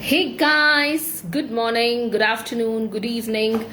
Hey guys, good morning, good afternoon, good evening,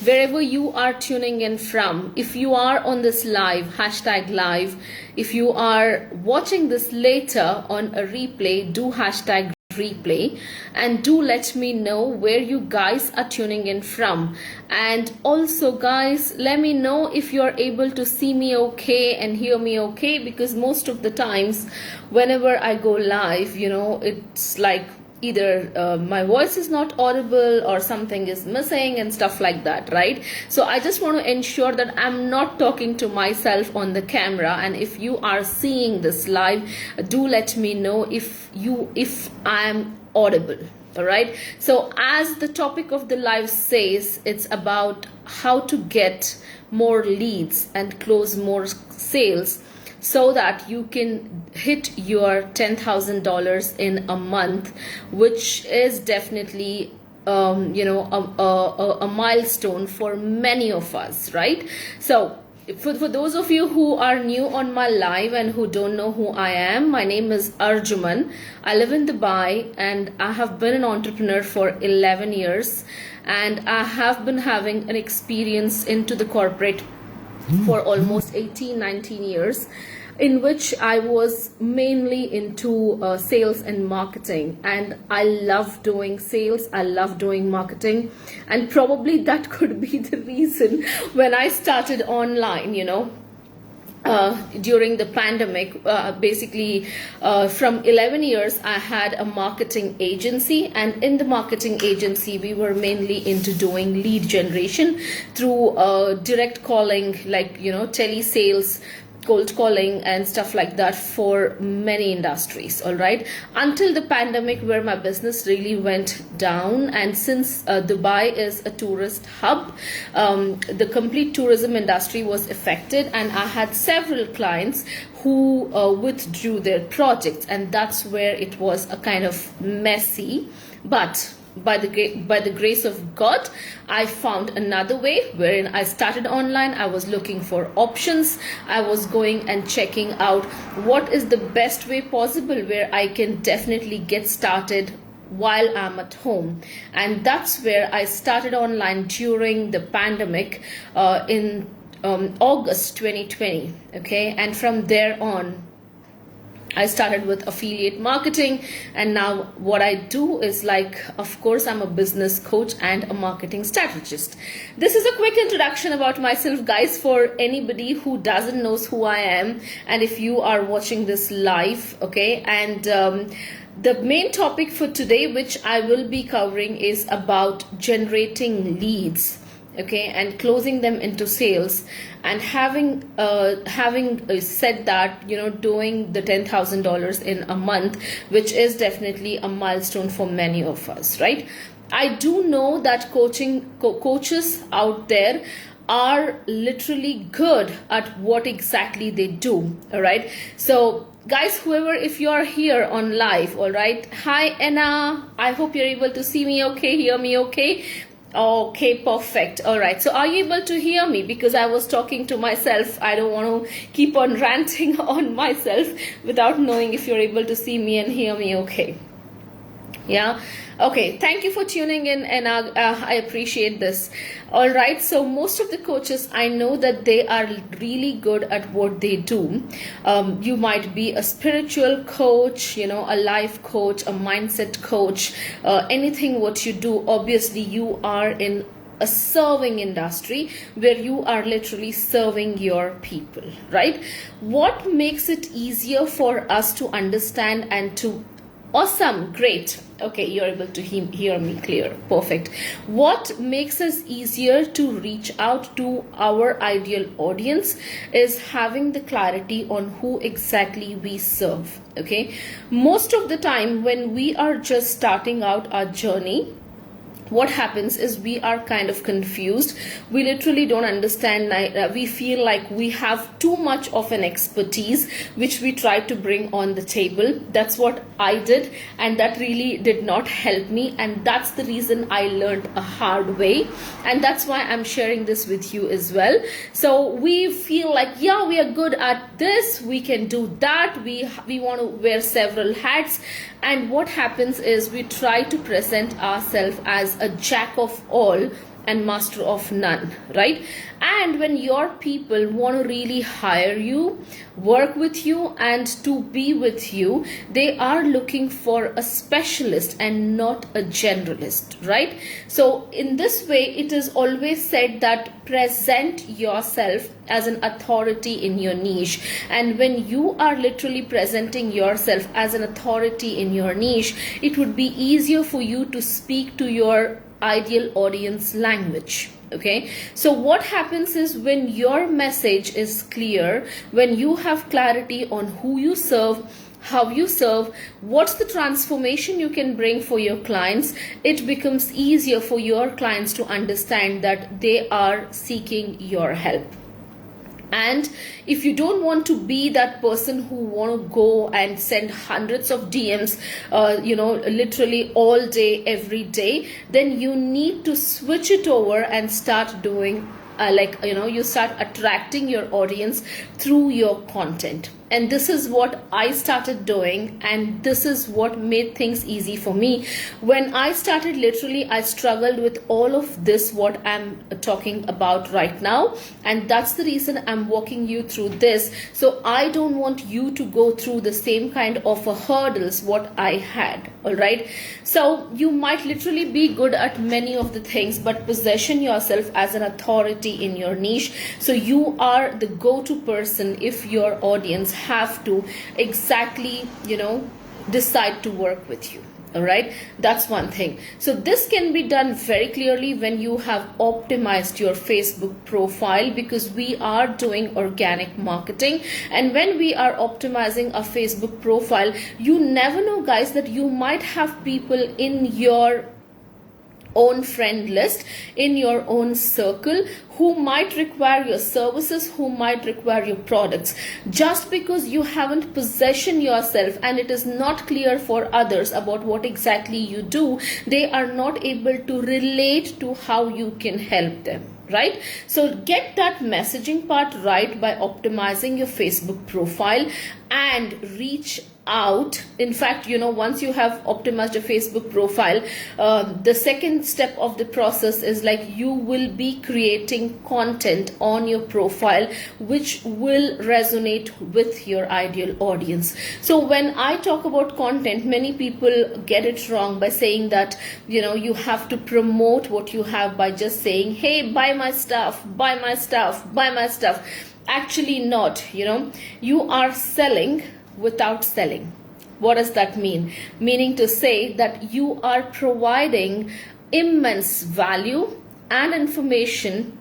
wherever you are tuning in from. If you are on this live, hashtag live, if you are watching this later on a replay, do hashtag replay and do let me know where you guys are tuning in from. And also guys, let me know if you're able to see me okay and hear me okay, because most of the times whenever I go live, it's like either my voice is not audible or something is missing and stuff like that, right? So I just want to ensure that I'm not talking to myself on the camera. And if you are seeing this live, do let me know if I'm audible. All right, so as the topic of the live says, it's about how to get more leads and close more sales so that you can hit your $10,000 in a month, which is definitely a milestone for many of us, right? So for those of you who are new on my live and who don't know who I am, my name is 𝐴𝑟𝑗𝑢𝑚𝑎𝑛. I live in Dubai and I have been an entrepreneur for 11 years, and I have been having an experience into the corporate for almost 18-19 years, in which I was mainly into sales and marketing. And I love doing sales, I love doing marketing, and probably that could be the reason when I started online, during the pandemic. Basically from 11 years I had a marketing agency, and in the marketing agency we were mainly into doing lead generation through direct calling, like telesales, cold calling and stuff like that for many industries. All right, until the pandemic, where my business really went down. And since Dubai is a tourist hub, the complete tourism industry was affected, and I had several clients who withdrew their projects, and that's where it was a kind of messy. But by the grace of God, I found another way wherein I started online. I was looking for options. I was going and checking out what is the best way possible where I can definitely get started while I'm at home. And that's where I started online during the pandemic in August 2020. Okay, and from there on I started with affiliate marketing, and now what I do is, like, of course, I'm a business coach and a marketing strategist. This is a quick introduction about myself, guys, for anybody who doesn't know who I am, and if you are watching this live, okay? And the main topic for today, which I will be covering, is about generating leads, okay, and closing them into sales. And having said that, doing the $10,000 in a month, which is definitely a milestone for many of us, right? I do know that coaches out there are literally good at what exactly they do. All right, so guys, whoever, if you are here on live, all right, hi Anna, I hope you're able to see me okay, hear me okay. Okay, perfect. All right, so are you able to hear me? Because I was talking to myself. I don't want to keep on ranting on myself without knowing if you're able to see me and hear me okay. Yeah, okay, thank you for tuning in, and I appreciate this. All right, so most of the coaches, I know that they are really good at what they do. You might be a spiritual coach, a life coach, a mindset coach, anything what you do. Obviously you are in a serving industry where you are literally serving your people, right? What makes it easier for us to understand and to awesome, great. Okay, you're able to hear me clear. Perfect. What makes us easier to reach out to our ideal audience is having the clarity on who exactly we serve. Okay, most of the time when we are just starting out our journey, what happens is we are kind of confused. We literally don't understand. We feel like we have too much of an expertise which we try to bring on the table. That's what I did, and that really did not help me, and that's the reason I learned a hard way, and that's why I'm sharing this with you as well. So we feel like, yeah, we are good at this, we can do that, we want to wear several hats, and what happens is we try to present ourselves as a jack of all and master of none, right? And when your people want to really hire you, work with you, and to be with you, they are looking for a specialist and not a generalist, right? So in this way, it is always said that present yourself as an authority in your niche. And when you are literally presenting yourself as an authority in your niche, it would be easier for you to speak to your ideal audience language. Okay, so what happens is when your message is clear, when you have clarity on who you serve, how you serve, what's the transformation you can bring for your clients, it becomes easier for your clients to understand that they are seeking your help. And if you don't want to be that person who want to go and send hundreds of DMs, literally all day, every day, then you need to switch it over and start doing you start attracting your audience through your content. And this is what I started doing, and this is what made things easy for me. When I started, literally I struggled with all of this what I'm talking about right now, and that's the reason I'm walking you through this. So I don't want you to go through the same kind of hurdles what I had. All right, so you might literally be good at many of the things, but position yourself as an authority in your niche, so you are the go-to person if your audience have to exactly decide to work with you. All right, that's one thing. So this can be done very clearly when you have optimized your Facebook profile, because we are doing organic marketing, and when we are optimizing a Facebook profile, you never know, guys, that you might have people in your own friend list, in your own circle, who might require your services, who might require your products. Just because you haven't positioned yourself and it is not clear for others about what exactly you do, they are not able to relate to how you can help them. Right? So get that messaging part right by optimizing your Facebook profile and reach out. In fact, once you have optimized your Facebook profile, the second step of the process is like you will be creating content on your profile which will resonate with your ideal audience. So when I talk about content, many people get it wrong by saying that you have to promote what you have by just saying, hey, buy my stuff, buy my stuff, buy my stuff. Actually not. You are selling without selling. What does that mean? Meaning to say that you are providing immense value and information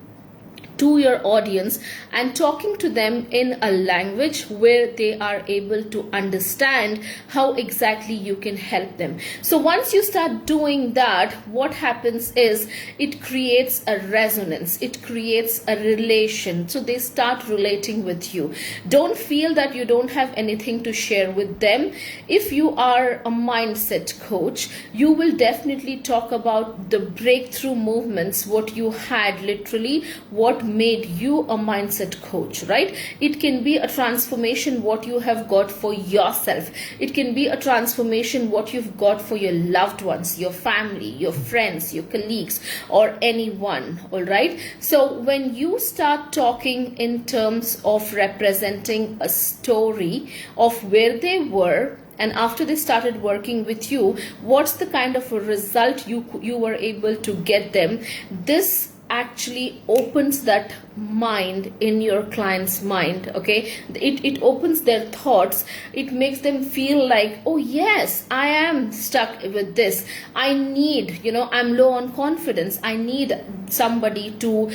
to your audience and talking to them in a language where they are able to understand how exactly you can help them. So once you start doing that, what happens is it creates a resonance, it creates a relation. So they start relating with you. Don't feel that you don't have anything to share with them. If you are a mindset coach, you will definitely talk about the breakthrough movements, what you had literally, what made you a mindset coach, right? It can be a transformation what you have got for yourself. It can be a transformation what you've got for your loved ones, your family, your friends, your colleagues, or anyone. All right, so when you start talking in terms of representing a story of where they were, and after they started working with you, what's the kind of a result you were able to get them, this actually opens that mind in your client's mind. Okay, it opens their thoughts. It makes them feel like, oh yes, I am stuck with this. I need, I'm low on confidence. I need somebody to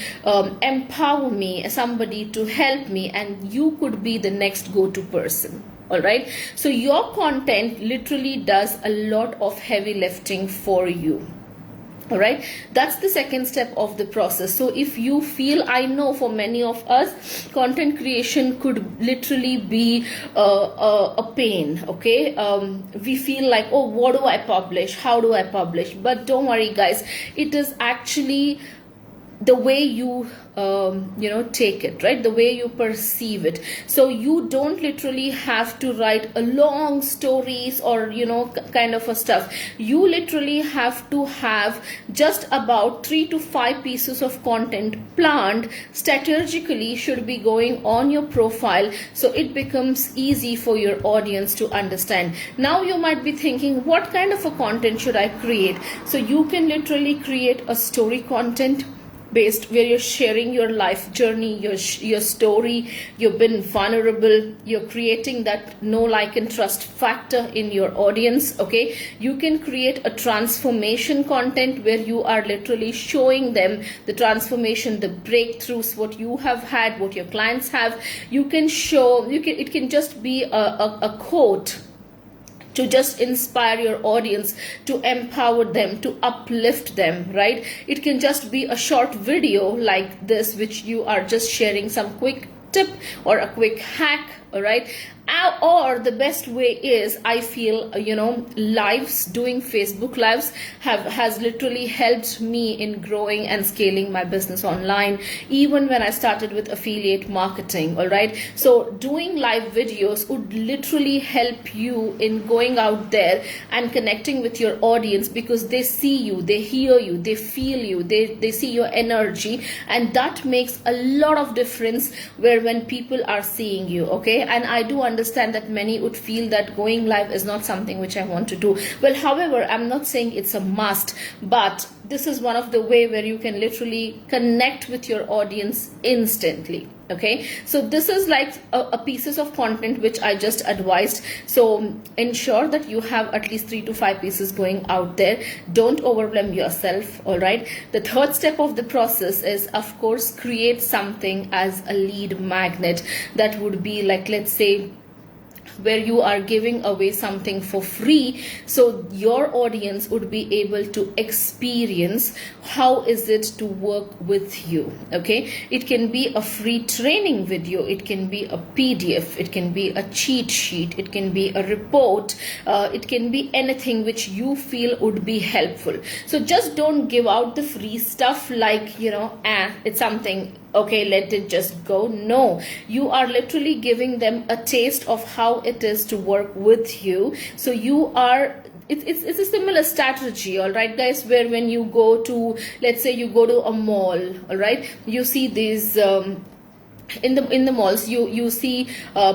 empower me, somebody to help me, and you could be the next go-to person. All right, so your content literally does a lot of heavy lifting for you. All right, that's the second step of the process. So if you feel, I know for many of us, content creation could literally be a pain. Okay, we feel like, oh, what do I publish? How do I publish? But don't worry, guys. It is actually the way you take it, right? The way you perceive it. So you don't literally have to write a long stories or kind of a stuff. You literally have to have just about 3 to 5 pieces of content planned strategically, should be going on your profile, so it becomes easy for your audience to understand. Now you might be thinking, what kind of a content should I create? So you can literally create a story content based, where you're sharing your life journey, your story, you've been vulnerable, you're creating that know, like, and trust factor in your audience. Okay, you can create a transformation content where you are literally showing them the transformation, the breakthroughs, what you have had, what your clients have. You can show, it can just be a quote to just inspire your audience, to empower them, to uplift them, right? It can just be a short video like this, which you are just sharing some quick tip or a quick hack, all right? Or the best way is, I feel, lives, doing Facebook lives has literally helped me in growing and scaling my business online, even when I started with affiliate marketing. All right, so doing live videos would literally help you in going out there and connecting with your audience, because they see you, they hear you, they feel you, they see your energy, and that makes a lot of difference when people are seeing you. Okay, and I do understand that many would feel that going live is not something which I want to do. Well, however, I'm not saying it's a must, but this is one of the way where you can literally connect with your audience instantly. Okay, so this is like a pieces of content which I just advised. So ensure that you have at least 3 to 5 pieces going out there. Don't overwhelm yourself. All right, the third step of the process is, of course, create something as a lead magnet. That would be like, let's say, where you are giving away something for free, so your audience would be able to experience how is it to work with you. Okay, it can be a free training video, it can be a PDF, it can be a cheat sheet, it can be a report, it can be anything which you feel would be helpful. So just don't give out the free stuff like, it's something, okay, let it just go. No, you are literally giving them a taste of how it is to work with you. So you are, it's a similar strategy, all right, guys, where when you go to, let's say you go to a mall, all right, you see these in the malls, you see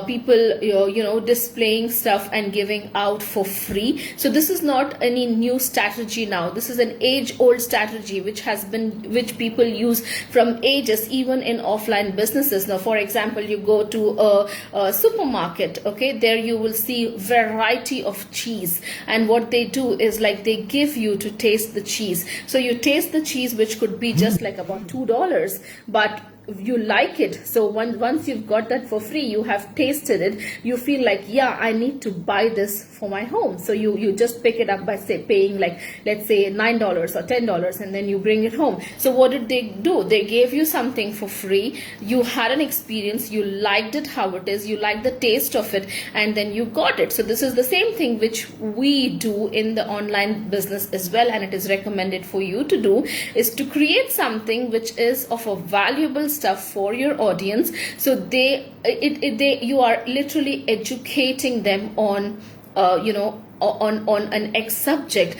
people displaying stuff and giving out for free. So this is not any new strategy now. This is an age-old strategy which people use from ages, even in offline businesses. Now, for example, you go to a supermarket, okay, there you will see variety of cheese, and what they do is like they give you to taste the cheese. So you taste the cheese, which could be just like about $2, but you like it. So once you've got that for free, you have tasted it, you feel like, yeah, I need to buy this for my home. So you just pick it up by paying like, let's say $9 or $10, and then you bring it home. So what did they do? They gave you something for free, you had an experience, you liked it how it is, you liked the taste of it, and then you got it. So this is the same thing which we do in the online business as well, and it is recommended for you to do, is to create something which is of a valuable stuff for your audience. So you are literally educating them on on an X subject,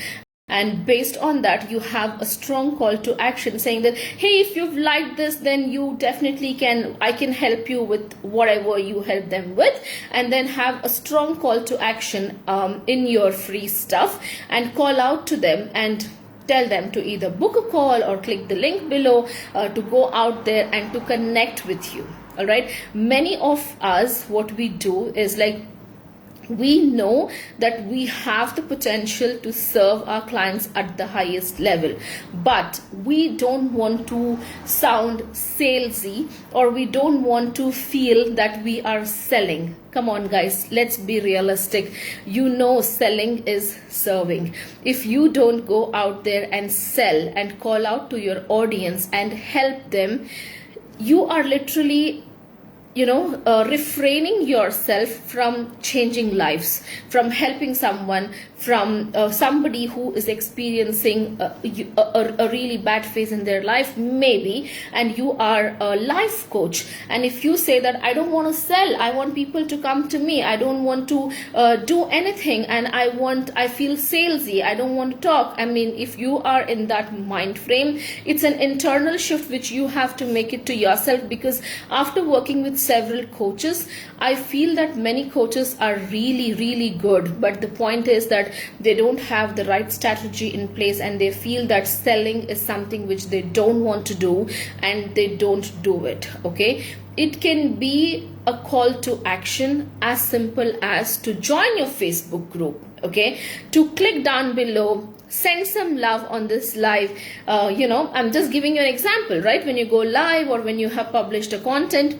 and based on that you have a strong call to action saying that, hey, if you've liked this, then you definitely I can help you with whatever you help them with, and then have a strong call to action in your free stuff, and call out to them and tell them to either book a call or click the link below to go out there and to connect with you. All right, many of us, what we do is like, We know that we have the potential to serve our clients at the highest level, but we don't want to sound salesy, or we don't want to feel that we are selling. Come on guys, let's be realistic. You know, selling is serving. If you don't go out there and sell and call out to your audience and help them, you are literally refraining yourself from changing lives, from helping someone, from somebody who is experiencing a really bad phase in their life maybe, and you are a life coach. And if you say that I don't want to sell, I want people to come to me, I don't want to do anything, and I feel salesy, I don't want to talk. I mean, if you are in that mind frame, it's an internal shift which you have to make it to yourself, because after working with several coaches, I feel that many coaches are really good, but the point is that they don't have the right strategy in place, and they feel that selling is something which they don't want to do, and they don't do it. Okay, it can be a call to action as simple as to join your Facebook group, okay, to click down below, send some love on this live. I'm just giving you an example, right? When you go live or when you have published a content,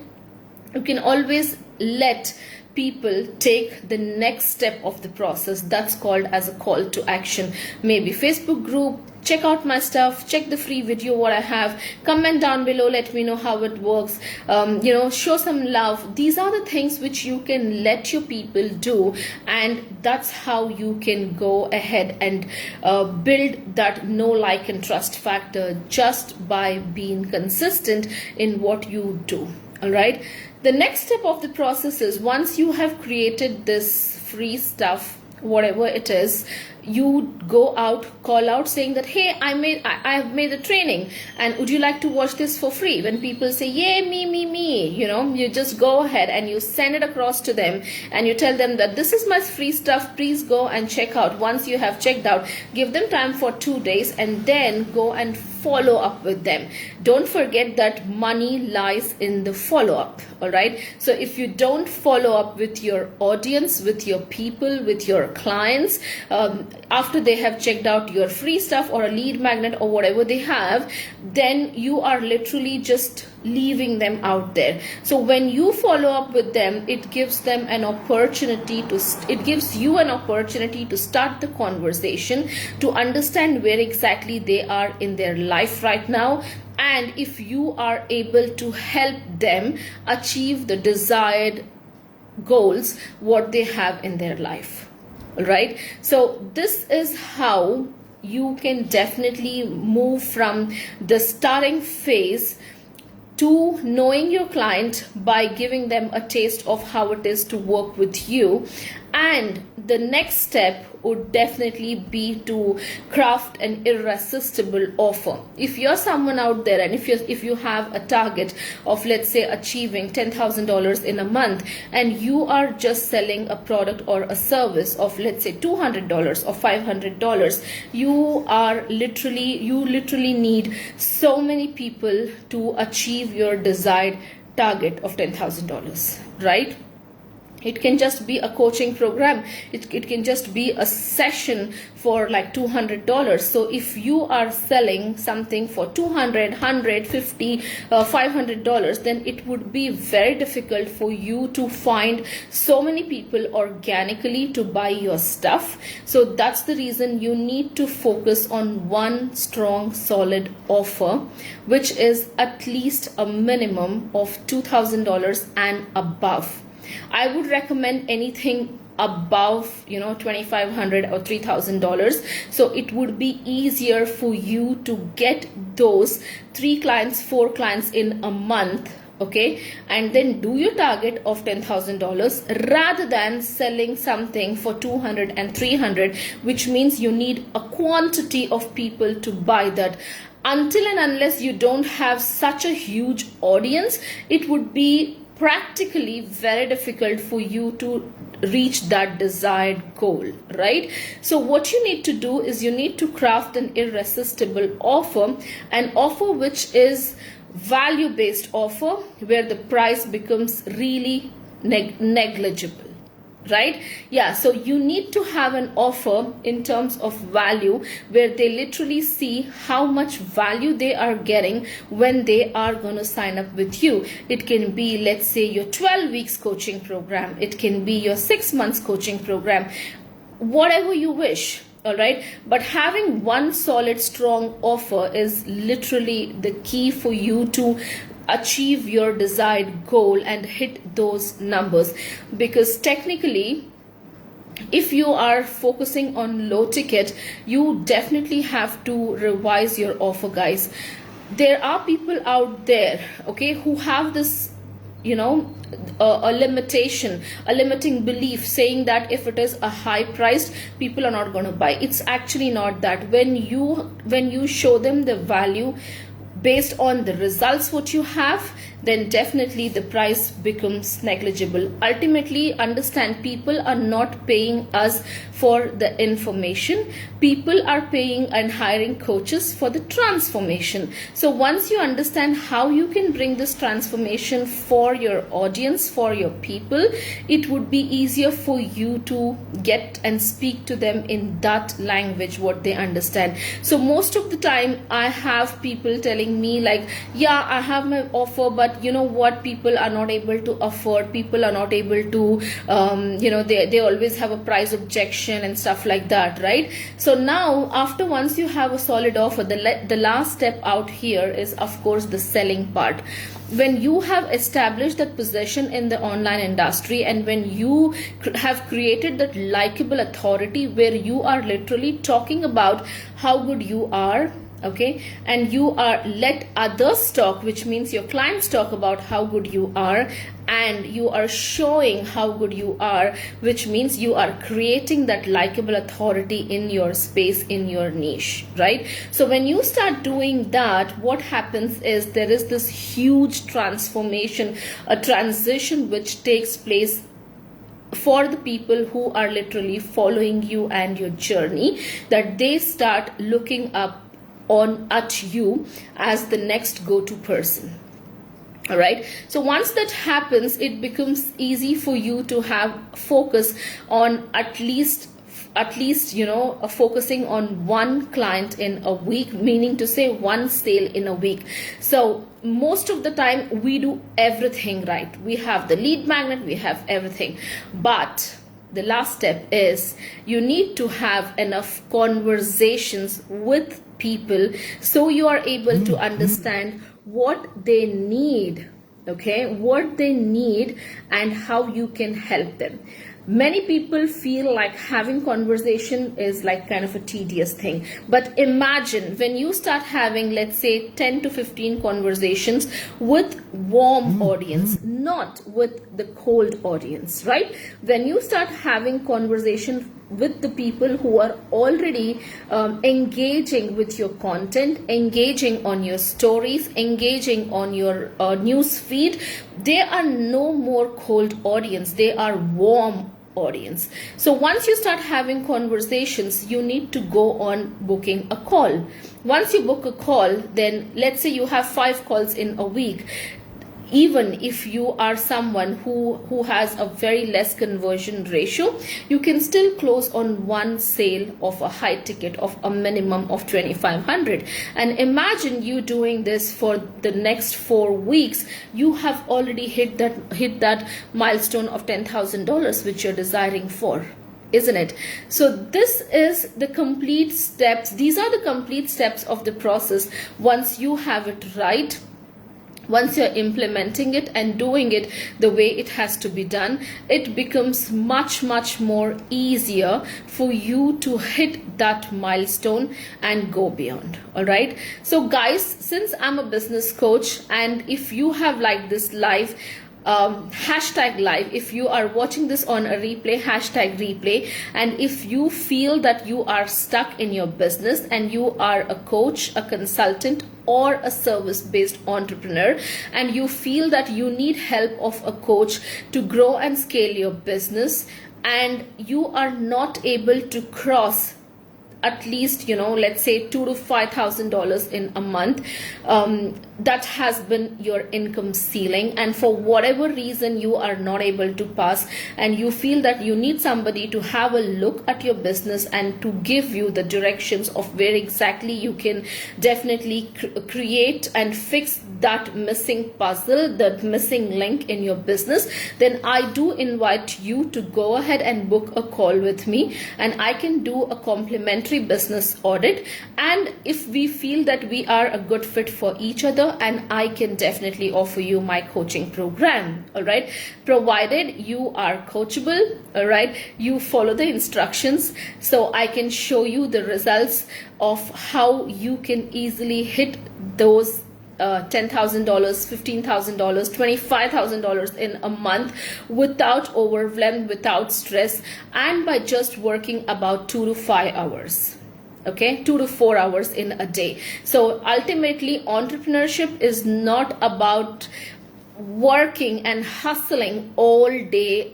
you can always let people take the next step of the process. That's called as a call to action. Maybe Facebook group, check out my stuff, check the free video what I have, comment down below, let me know how it works, show some love. These are the things which you can let your people do, and that's how you can go ahead and build that know, like and trust factor, just by being consistent in what you do. All right, the next step of the process is, once you have created this free stuff, whatever it is, you go out, call out saying that, hey, I have made a training, and would you like to watch this for free? When people say, yay, me, you just go ahead and you send it across to them, and you tell them that this is my free stuff, please go and check out. Once you have checked out, give them time for 2 days, and then go and follow up with them. Don't forget that money lies in the follow-up. All right, so if you don't follow up with your audience, with your people, with your clients, after they have checked out your free stuff or a lead magnet or whatever they have, then you are literally just leaving them out there. So when you follow up with them, it gives them an opportunity to, it gives you an opportunity to start the conversation, to understand where exactly they are in their life right now, and if you are able to help them achieve the desired goals, what they have in their life. All right, so this is how you can definitely move from the starting phase to knowing your client by giving them a taste of how it is to work with you. And the next step would definitely be to craft an irresistible offer. If you're someone out there, and if you have a target of, let's say, achieving $10,000 in a month, and you are just selling a product or a service of, let's say, $200 or $500, you literally need so many people to achieve your desired target of $10,000, right? It can just be a coaching program. It can just be a session for like $200. So if you are selling something for $200, $150, $500, then it would be very difficult for you to find so many people organically to buy your stuff. So that's the reason you need to focus on one strong, solid offer, which is at least a minimum of $2,000 and above. I would recommend anything above $2,500 or $3,000, so it would be easier for you to get those 3 clients, 4 clients in a month, okay, and then do your target of $10,000 rather than selling something for $200 and $300, which means you need a quantity of people to buy that. Until and unless you don't have such a huge audience, it would be practically very difficult for you to reach that desired goal, right? So what you need to do is you need to craft an irresistible offer, an offer which is value-based offer, where the price becomes really negligible. right? Yeah, so you need to have an offer in terms of value where they literally see how much value they are getting when they are going to sign up with you. It can be, let's say, your 12 weeks coaching program, it can be your 6 months coaching program, whatever you wish. All right, but having one solid strong offer is literally the key for you to achieve your desired goal and hit those numbers. Because technically, if you are focusing on low ticket, you definitely have to revise your offer, guys. There are people out there, okay, who have this, you know, a limitation, a limiting belief, saying that if it is a high priced, people are not going to buy. It's actually not that. When you show them the value based on the results what you have, then definitely the price becomes negligible. Ultimately, understand, people are not paying us for the information. People are paying and hiring coaches for the transformation. So once you understand how you can bring this transformation for your audience, for your people, it would be easier for you to get and speak to them in that language what they understand. So most of the time I have people telling me like, yeah, I have my offer, but you know what, people are not able to afford, people are not able to they always have a price objection and stuff like that, right? So now, after once you have a solid offer, the last step out here is of course the selling part. When you have established that position in the online industry, and when you have created that likable authority where you are literally talking about how good you are, okay, and you are let others talk, which means your clients talk about how good you are, and you are showing how good you are, which means you are creating that likable authority in your space, in your niche, right? So when you start doing that, what happens is there is this huge transformation, a transition which takes place for the people who are literally following you and your journey, that they start looking up at you as the next go-to person. All right, so once that happens, it becomes easy for you to have focus on at least focusing on one client in a week, meaning to say one sale in a week. So most of the time we do everything right. We have the lead magnet, we have everything, but the last step is you need to have enough conversations with people so you are able to understand what they need, okay, what they need and how you can help them. Many people feel like having conversation is like kind of a tedious thing, but imagine when you start having, let's say, 10 to 15 conversations with warm audience, not with the cold audience, right? When you start having conversation with the people who are already engaging with your content, engaging on your stories, engaging on your news feed, they are no more cold audience, they are warm audience. So once you start having conversations, you need to go on booking a call. Once you book a call, then let's say you have 5 calls in a week. Even if you are someone who has a very less conversion ratio, you can still close on one sale of a high ticket of a minimum of 2,500. And imagine you doing this for the next 4 weeks, you have already hit that milestone of $10,000 which you're desiring for, isn't it? So this is the complete steps. These are the complete steps of the process. Once you have it right, once you're implementing it and doing it the way it has to be done, it becomes much more easier for you to hit that milestone and go beyond. All right, so guys, since I'm a business coach, and if you have liked this live, hashtag live, if you are watching this on a replay, hashtag replay, and if you feel that you are stuck in your business and you are a coach, a consultant, or a service-based entrepreneur, and you feel that you need help of a coach to grow and scale your business, and you are not able to cross at least, let's say $2,000 to $5,000 in a month. That has been your income ceiling, and for whatever reason you are not able to pass, and you feel that you need somebody to have a look at your business and to give you the directions of where exactly you can definitely create and fix that missing puzzle, that missing link in your business, then I do invite you to go ahead and book a call with me, and I can do a complimentary business audit. And if we feel that we are a good fit for each other, and I can definitely offer you my coaching program, all right, provided you are coachable, all right, you follow the instructions, so I can show you the results of how you can easily hit those $10,000, $15,000, $25,000 in a month without overwhelm, without stress, and by just working about 2 to 5 hours. Okay, 2 to 4 hours in a day. So ultimately, entrepreneurship is not about working and hustling all day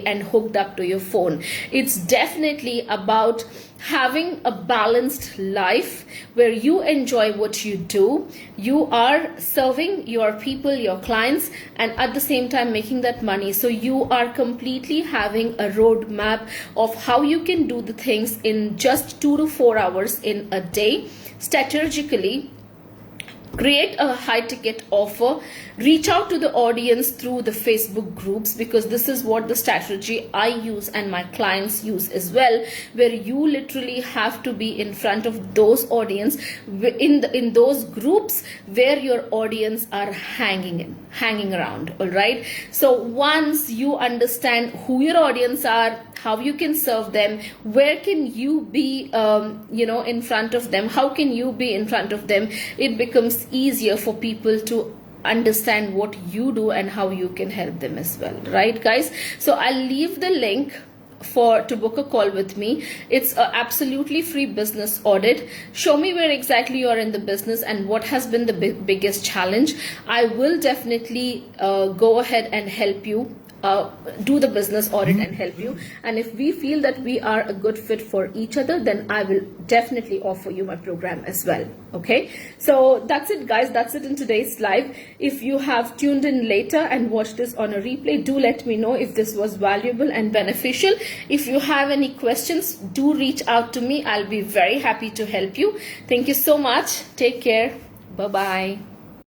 and hooked up to your phone. It's definitely about having a balanced life where you enjoy what you do, you are serving your people, your clients, and at the same time making that money. So you are completely having a roadmap of how you can do the things in just 2 to 4 hours in a day, strategically. Create a high ticket offer, reach out to the audience through the Facebook groups, because this is what the strategy I use and my clients use as well, where you literally have to be in front of those audience in those groups where your audience are hanging around. All right, so once you understand who your audience are, how you can serve them, where can you be in front of them, how can you be in front of them, it becomes easier for people to understand what you do and how you can help them as well, right guys? So I'll leave the link to book a call with me. It's an absolutely free business audit. Show me where exactly you are in the business and what has been the biggest challenge. I will definitely go ahead and help you do the business audit and help you. And if we feel that we are a good fit for each other, then I will definitely offer you my program as well. Okay, so that's it guys, that's it in today's live. If you have tuned in later and watched this on a replay, do let me know if this was valuable and beneficial. If you have any questions, do reach out to me. I'll be very happy to help you. Thank you so much. Take care. Bye bye.